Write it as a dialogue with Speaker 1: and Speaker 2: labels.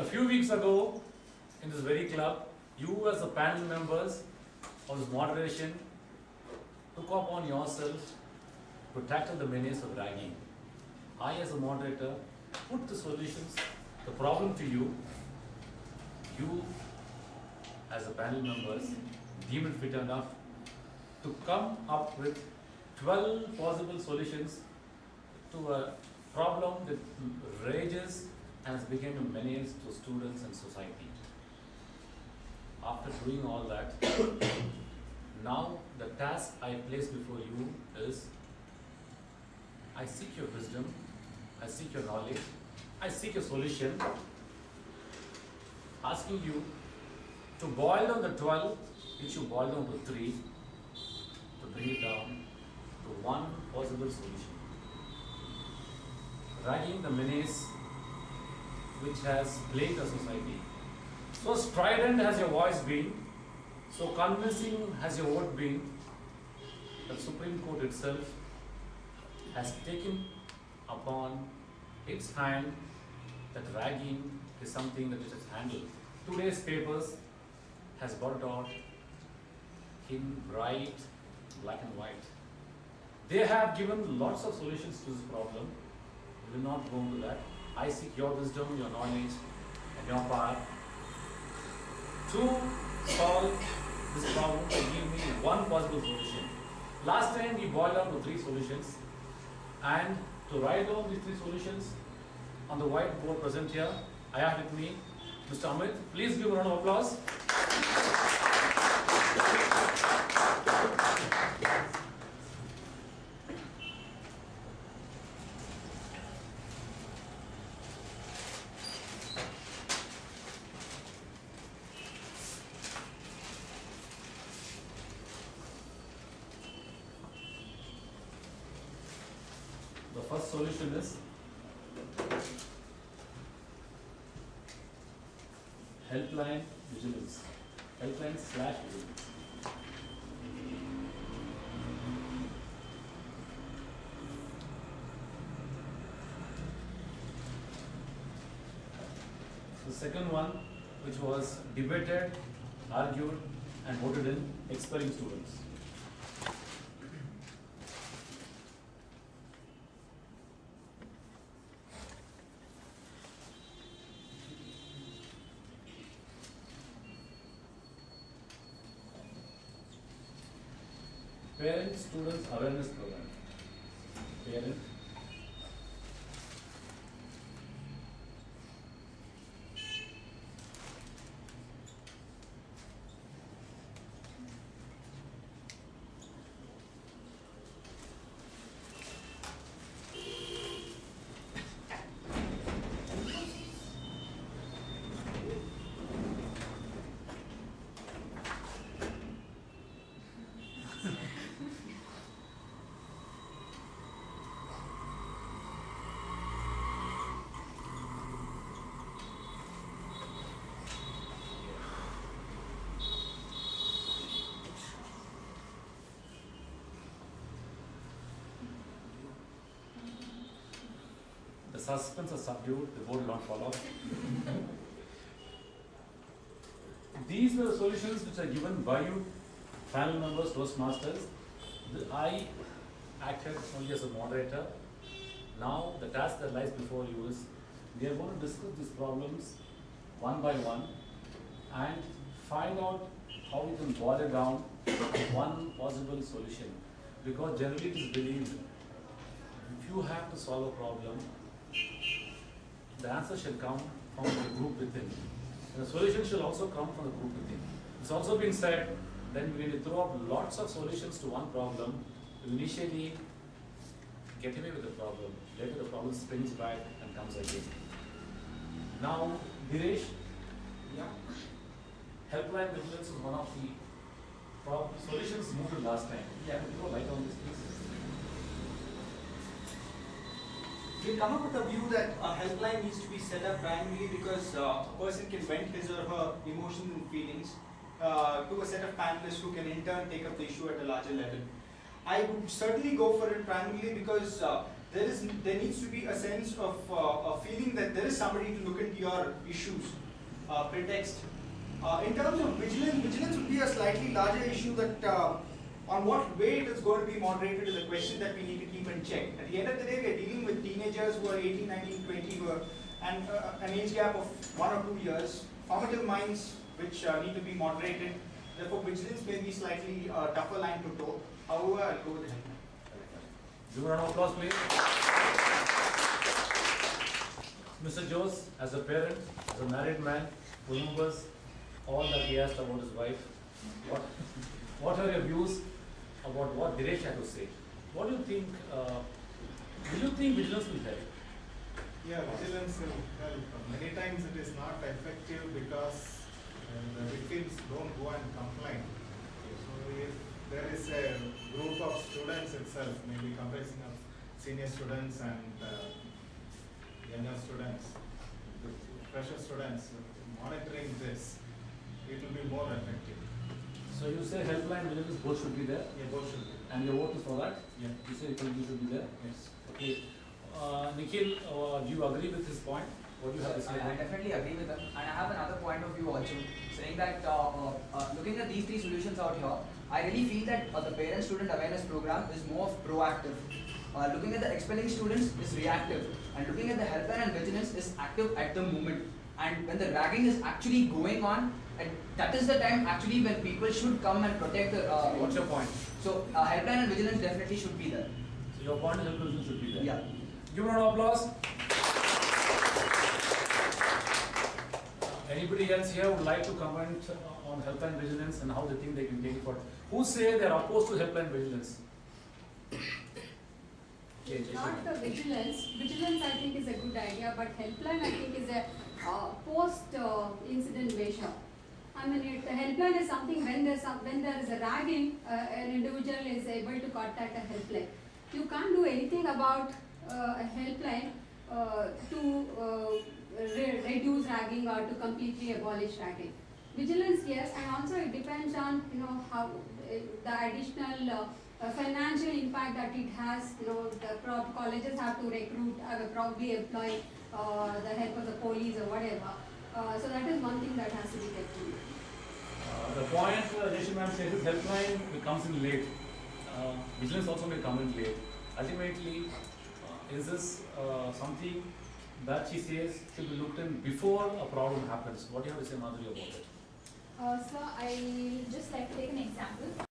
Speaker 1: few weeks ago, in this very club, you as the panel members of this moderation took upon yourself to tackle the menace of ragging. I as a moderator put the solutions, the problem to you. You as the panel members deemed it fit enough to come up with 12 possible solutions to a problem that rages and has become a menace to students and society. After doing all that, now the task I place before you is, I seek your wisdom, I seek your knowledge, I seek a solution, asking you to boil down the 12, which you boil down to 3, to bring it down to one possible solution. Ragging the menace which has plagued the society. So strident has your voice been, so convincing has your vote been, the Supreme Court itself has taken upon its hand that ragging is something that it has handled. Today's papers has brought it out in bright black and white. They have given lots of solutions to this problem. We will not go into that. I seek your wisdom, your knowledge, and your power to solve this problem and give me one possible solution. Last time we boiled down to 3 solutions, and to write down these 3 solutions on the whiteboard present here, I have with me Mr. Amit. Please give a round of applause. The first solution is helpline vigilance. Helpline/vigilance. The second one, which was debated, argued, and voted in, expelling students. Parent Students Awareness Program. Parent The suspense is subdued, the vote will not follow. These were the solutions which are given by you, panel members, Toastmasters. I acted only as a moderator. Now the task that lies before you is, we are going to discuss these problems one by one and find out how we can boil it down to one possible solution. Because generally it is believed, if you have to solve a problem, the answer shall come from the group within. And the solution shall also come from the group within. It's also been said, then when you throw up lots of solutions to one problem, you initially get away with the problem. Later the problem springs back and comes again. Now, Dinesh,
Speaker 2: Yeah.
Speaker 1: helpline vigilance is one of the solutions moved last time.
Speaker 2: Yeah.
Speaker 1: Can you throw light on this, please?
Speaker 2: We come up with a view that a helpline needs to be set up primarily because a person can vent his or her emotions and feelings to a set of panelists who can in turn take up the issue at a larger level. I would certainly go for it primarily because there needs to be a sense of a feeling that there is somebody to look into your issues. Pretext. In terms of vigilance, vigilance would be a slightly larger issue that on what way it is going to be moderated is a question that we need to keep in check. At the end of the day, we are dealing with teenagers who are 18, 19, 20, and an age gap of 1 or 2 years, formative minds which need to be moderated. Therefore, vigilance may be slightly tougher line to toe. However, I'll go with the helpline.
Speaker 1: Give a round of applause, please. Mr. Jose, as a parent, as a married man, who remembers all that he asked about his wife, what are your views about what Dinesh had to say? What do you think? Do you think vigilance will help?
Speaker 3: Yeah, vigilance will help. Many times it is not effective because the victims don't go and complain. So if there is a group of students itself, maybe comprising of senior students and younger students, fresher students, monitoring this, it will be more effective.
Speaker 1: So you say helpline vigilance both should be there?
Speaker 3: Yeah, both should be.
Speaker 1: And your vote is for that?
Speaker 3: Yeah.
Speaker 1: You say you should be there?
Speaker 3: Yes.
Speaker 1: Okay. Nikhil, do you agree with his point? What do you have to say?
Speaker 4: I definitely agree with them, and I have another point of view also, saying that looking at these three solutions out here, I really feel that the parent-student awareness program is more proactive. Looking at the expelling students is reactive, and looking at the helpline and vigilance is active at the moment. And when the ragging is actually going on, and that is the time actually when people should come and protect the.
Speaker 1: What's your point?
Speaker 4: So helpline and vigilance definitely should be there.
Speaker 1: So your point is helpline vigilance should be there.
Speaker 4: Yeah.
Speaker 1: Give a round of applause. Anybody else here would like to comment on helpline vigilance and how they think they can take it forward? Who say they are opposed to helpline vigilance?
Speaker 5: Not the vigilance. Vigilance, I think, is a good idea, but helpline, I think, is a post-incident measure. I mean, the helpline is something when there is a ragging, an individual is able to contact a helpline. You can't do anything about a helpline to reduce ragging or to completely abolish ragging. Vigilance, yes, and also it depends on how the additional financial impact that it has. The colleges have to recruit, probably employ the help of the police or whatever. So that is one thing that has to be taken.
Speaker 1: The point Jayashree ma'am says is helpline comes in late. Vigilance also may come in late. Ultimately, is this something that she says should be looked in before a problem happens? What do you have to say, Madhuri, about it?
Speaker 6: So I just like to take an example.